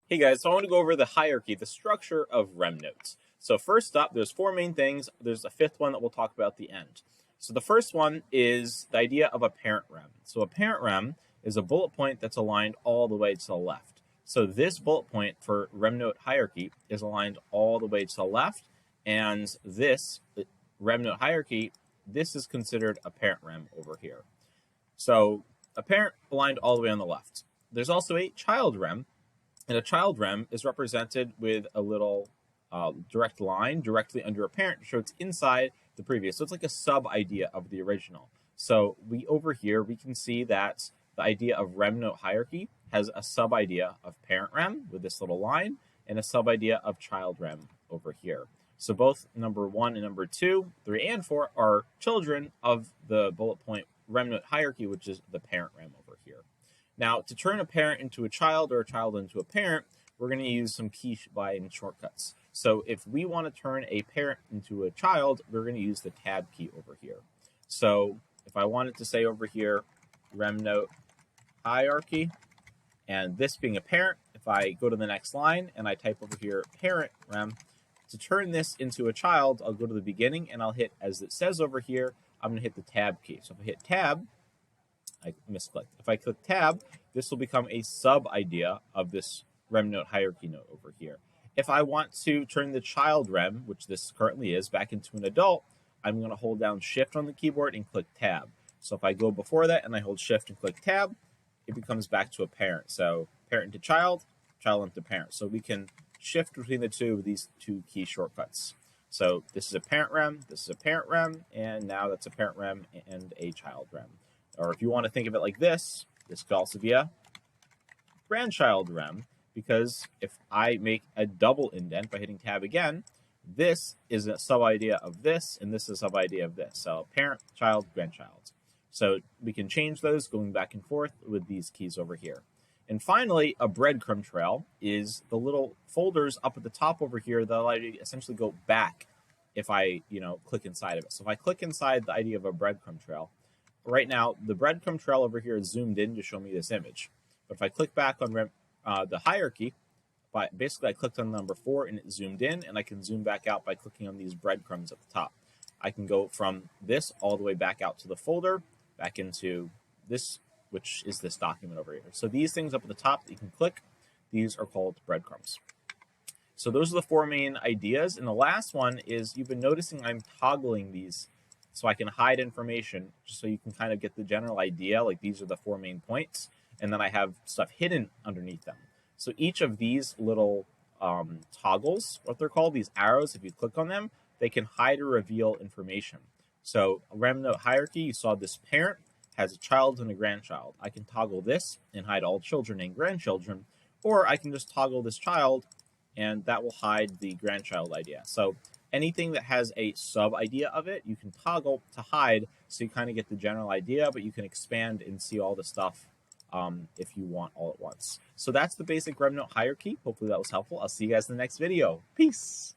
Hey guys, so I want to go over the hierarchy, the structure of Remnote. So first up, there's four main things. There's a fifth one that we'll talk about at the end. So the first one is the idea of a parent rem. So a parent rem is a bullet point that's aligned all the way to the left. So this bullet point for Remnote hierarchy is aligned all the way to the left, and this Remnote hierarchy, this is considered a parent rem over here. So a parent aligned all the way on the left. There's also a child rem, and a child rem is represented with a little direct line directly under a parent to show it's inside the previous. So it's like a sub idea of the original. So over here, we can see that the idea of Remnote hierarchy has a sub idea of parent rem with this little line and a sub idea of child rem over here. So both number 1 and number 2, 3, and 4 are children of the bullet point Remnote hierarchy, which is the parent rem over here. Now, to turn a parent into a child or a child into a parent, we're going to use some key binding shortcuts. So if we want to turn a parent into a child, we're going to use the tab key over here. So if I wanted to say over here, Remnote hierarchy, and this being a parent, if I go to the next line and I type over here parent rem, to turn this into a child, I'll go to the beginning and I'll hit, as it says over here, I'm going to hit the tab key. So if I hit tab, I misclicked. If I click tab, this will become a sub idea of this Remnote hierarchy note over here. If I want to turn the child rem, which this currently is, back into an adult, I'm going to hold down shift on the keyboard and click tab. So if I go before that and I hold shift and click tab, it becomes back to a parent. So parent to child, child into parent. So we can shift between the two with these two key shortcuts. So this is a parent rem, this is a parent rem, and now that's a parent rem and a child rem. Or if you want to think of it like this could also be a grandchild rem, because if I make a double indent by hitting tab again, this is a sub-idea of this, and this is a sub-idea of this. So parent, child, grandchild. So we can change those going back and forth with these keys over here. And finally, a breadcrumb trail is the little folders up at the top over here that allow you to essentially go back if I, click inside of it. So if I click inside the idea of a breadcrumb trail, right now, the breadcrumb trail over here is zoomed in to show me this image. But if I click back on the hierarchy, basically I clicked on number 4 and it zoomed in, and I can zoom back out by clicking on these breadcrumbs at the top. I can go from this all the way back out to the folder, back into this, which is this document over here. So these things up at the top that you can click, these are called breadcrumbs. So those are the 4 main ideas. And the last one is, you've been noticing I'm toggling these so I can hide information, just so you can kind of get the general idea, like these are the 4 main points, and then I have stuff hidden underneath them. So each of these little toggles, what they're called, these arrows, if you click on them, they can hide or reveal information. So Remnote hierarchy, you saw this parent has a child and a grandchild. I can toggle this and hide all children and grandchildren, or I can just toggle this child and that will hide the grandchild idea. So anything that has a sub idea of it, you can toggle to hide, so you kind of get the general idea, but you can expand and see all the stuff if you want all at once. So that's the basic Remnote hierarchy. Hopefully that was helpful. I'll see you guys in the next video. Peace.